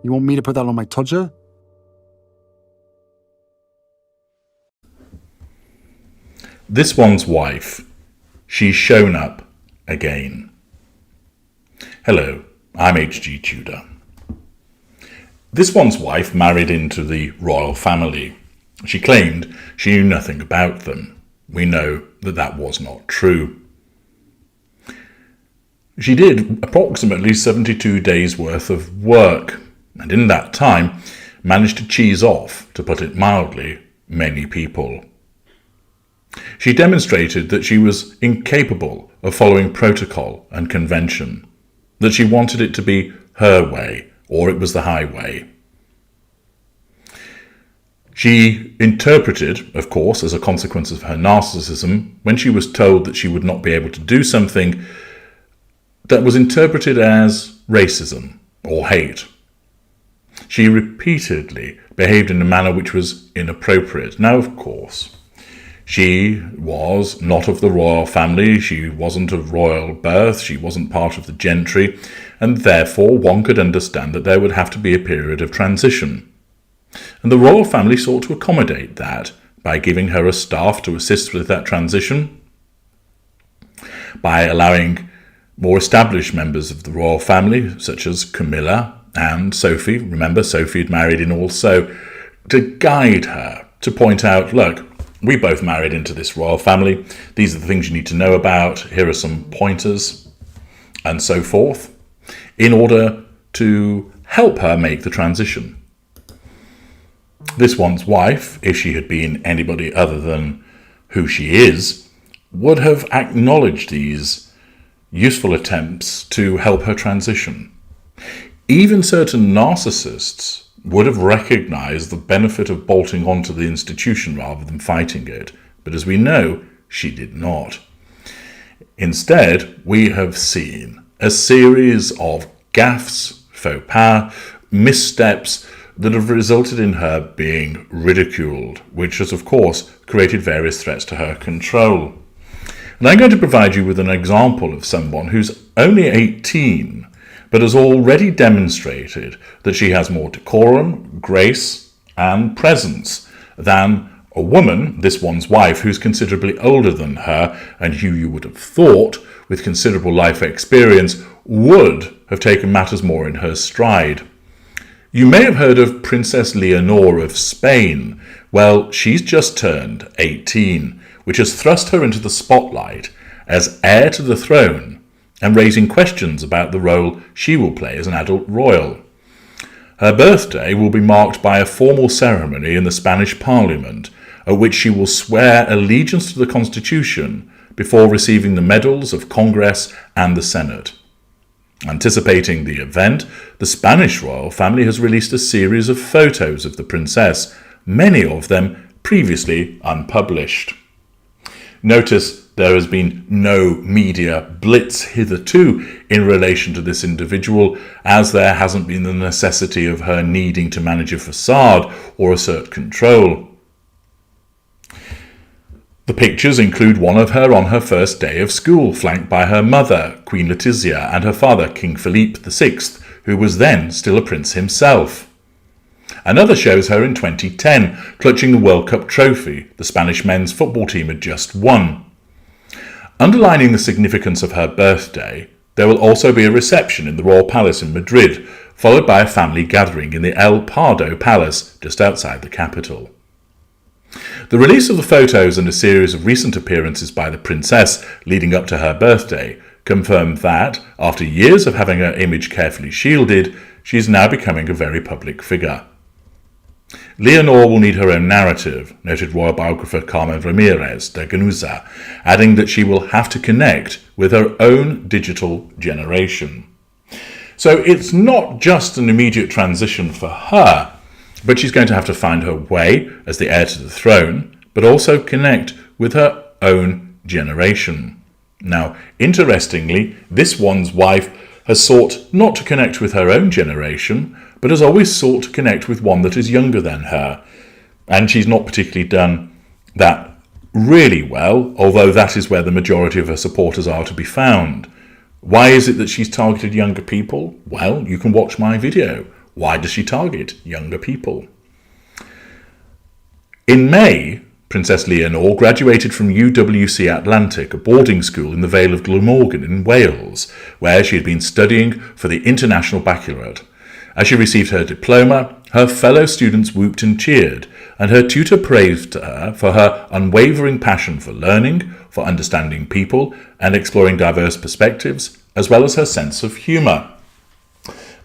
You want me to put that on my Tudor? This one's wife. She's shown up again. Hello, I'm HG Tudor. This one's wife married into the royal family. She claimed she knew nothing about them. We know that that was not true. She did approximately 72 days worth of work, and in that time managed to cheese off, to put it mildly, many people. She demonstrated that she was incapable of following protocol and convention, that she wanted it to be her way, or it was the highway. She interpreted, of course, as a consequence of her narcissism, when she was told that she would not be able to do something, that was interpreted as racism or hate. She repeatedly behaved in a manner which was inappropriate. Now, of course, she was not of the royal family, she wasn't of royal birth, she wasn't part of the gentry, and therefore one could understand that there would have to be a period of transition. And the royal family sought to accommodate that by giving her a staff to assist with that transition, by allowing more established members of the royal family, such as Camilla and Sophie, remember Sophie had married in also, to guide her, to point out, look, we both married into this royal family, these are the things you need to know about, here are some pointers, and so forth, in order to help her make the transition. This one's wife, if she had been anybody other than who she is, would have acknowledged these useful attempts to help her transition. Even certain narcissists would have recognized the benefit of bolting onto the institution rather than fighting it, but as we know, she did not. Instead, we have seen a series of gaffes, faux pas, missteps that have resulted in her being ridiculed, which has of course created various threats to her control. And I'm going to provide you with an example of someone who's only 18, but has already demonstrated that she has more decorum, grace, and presence than a woman, this one's wife, who's considerably older than her, and who you would have thought, with considerable life experience, would have taken matters more in her stride. You may have heard of Princess Leonor of Spain. Well, she's just turned 18, which has thrust her into the spotlight as heir to the throne and raising questions about the role she will play as an adult royal. Her birthday will be marked by a formal ceremony in the Spanish Parliament, at which she will swear allegiance to the Constitution before receiving the medals of Congress and the Senate. Anticipating the event, the Spanish royal family has released a series of photos of the princess, many of them previously unpublished. Notice there has been no media blitz hitherto in relation to this individual, as there hasn't been the necessity of her needing to manage a facade or assert control. The pictures include one of her on her first day of school, flanked by her mother, Queen Letizia, and her father, King Philippe VI, who was then still a prince himself. Another shows her in 2010, clutching the World Cup trophy the Spanish men's football team had just won. Underlining the significance of her birthday, there will also be a reception in the Royal Palace in Madrid, followed by a family gathering in the El Pardo Palace, just outside the capital. The release of the photos and a series of recent appearances by the princess leading up to her birthday confirmed that, after years of having her image carefully shielded, she is now becoming a very public figure. Leonor will need her own narrative, noted royal biographer Carmen Ramirez de Ganuza, adding that she will have to connect with her own digital generation. So it's not just an immediate transition for her, but she's going to have to find her way as the heir to the throne, but also connect with her own generation. Now, interestingly, this one's wife has sought not to connect with her own generation, but has always sought to connect with one that is younger than her. And she's not particularly done that really well, although that is where the majority of her supporters are to be found. Why is it that she's targeted younger people? Well, you can watch my video. Why does she target younger people? In May, Princess Leonor graduated from UWC Atlantic, a boarding school in the Vale of Glamorgan in Wales, where she had been studying for the International Baccalaureate. As she received her diploma, her fellow students whooped and cheered, and her tutor praised her for her unwavering passion for learning, for understanding people, and exploring diverse perspectives, as well as her sense of humour.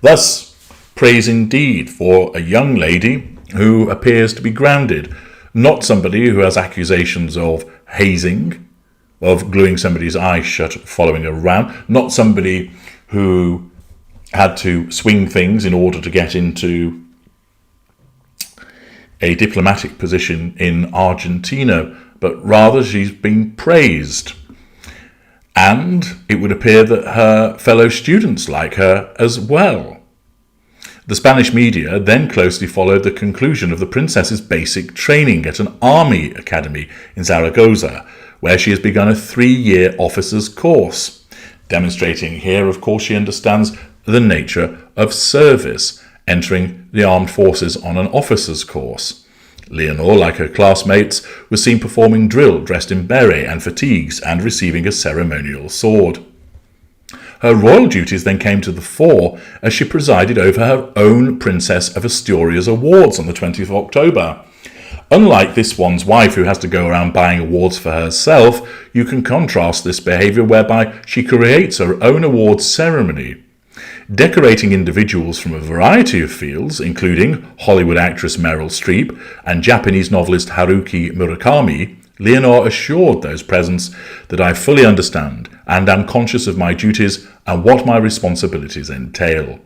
Thus, praise indeed for a young lady who appears to be grounded, not somebody who has accusations of hazing, of gluing somebody's eyes shut following her around, not somebody who had to swing things in order to get into a diplomatic position in Argentina, but rather she's been praised. And it would appear that her fellow students like her as well. The Spanish media then closely followed the conclusion of the princess's basic training at an army academy in Zaragoza, where she has begun a 3-year officer's course, demonstrating here, of course, she understands the nature of service, entering the armed forces on an officer's course. Leonor, like her classmates, was seen performing drill dressed in beret and fatigues and receiving a ceremonial sword. Her royal duties then came to the fore as she presided over her own Princess of Asturias Awards on the 20th of October. Unlike this one's wife who has to go around buying awards for herself, you can contrast this behaviour whereby she creates her own awards ceremony. Decorating individuals from a variety of fields, including Hollywood actress Meryl Streep and Japanese novelist Haruki Murakami, Leonor assured those present that I fully understand and am conscious of my duties and what my responsibilities entail.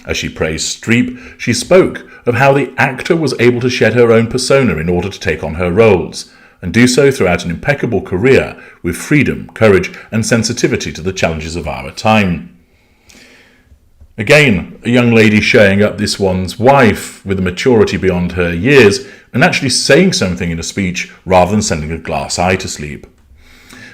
As she praised Streep, she spoke of how the actor was able to shed her own persona in order to take on her roles, and do so throughout an impeccable career with freedom, courage, and sensitivity to the challenges of our time. Again, a young lady showing up this one's wife with a maturity beyond her years and actually saying something in a speech rather than sending a glass eye to sleep.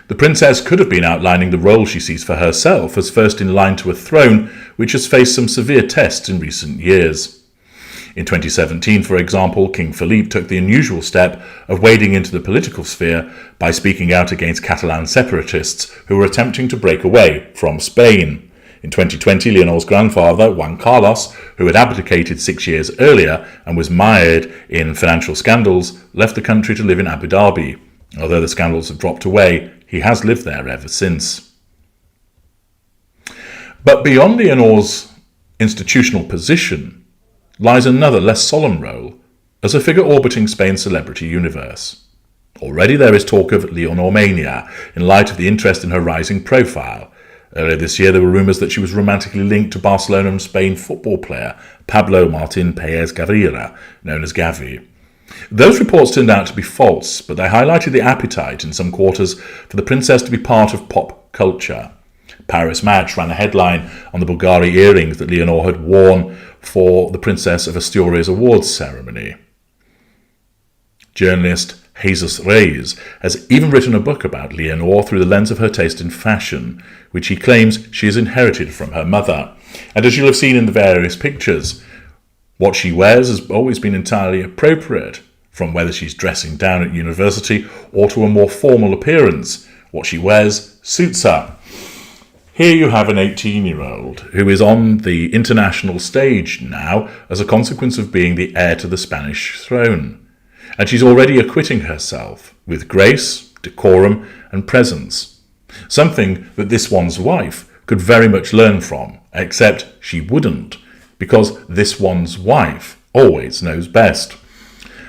The princess could have been outlining the role she sees for herself as first in line to a throne which has faced some severe tests in recent years. In 2017, for example, King Philippe took the unusual step of wading into the political sphere by speaking out against Catalan separatists who were attempting to break away from Spain. In 2020, Leonor's grandfather, Juan Carlos, who had abdicated 6 years earlier and was mired in financial scandals, left the country to live in Abu Dhabi. Although the scandals have dropped away, he has lived there ever since. But beyond Leonor's institutional position lies another less solemn role as a figure orbiting Spain's celebrity universe. Already there is talk of Leonor mania in light of the interest in her rising profile. Earlier this year, there were rumours that she was romantically linked to Barcelona and Spain football player Pablo Martin Pérez Gaviria, known as Gavi. Those reports turned out to be false, but they highlighted the appetite in some quarters for the princess to be part of pop culture. Paris Match ran a headline on the Bulgari earrings that Leonor had worn for the Princess of Asturias Awards ceremony. Journalist Jesus Reyes has even written a book about Leonor through the lens of her taste in fashion, which he claims she has inherited from her mother. And as you'll have seen in the various pictures, what she wears has always been entirely appropriate, from whether she's dressing down at university or to a more formal appearance. What she wears suits her. Here you have an 18-year-old who is on the international stage now as a consequence of being the heir to the Spanish throne. And she's already acquitting herself with grace, decorum, and presence. Something that this one's wife could very much learn from, except she wouldn't, because this one's wife always knows best.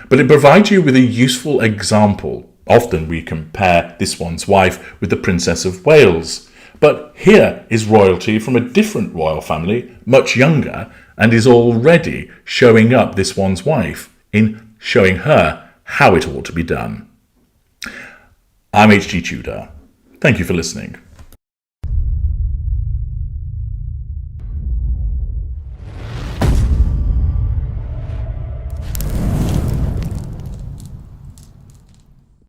But it provides you with a useful example. Often we compare this one's wife with the Princess of Wales. But here is royalty from a different royal family, much younger, and is already showing up this one's wife in showing her how it ought to be done. I'm HG Tudor. Thank you for listening.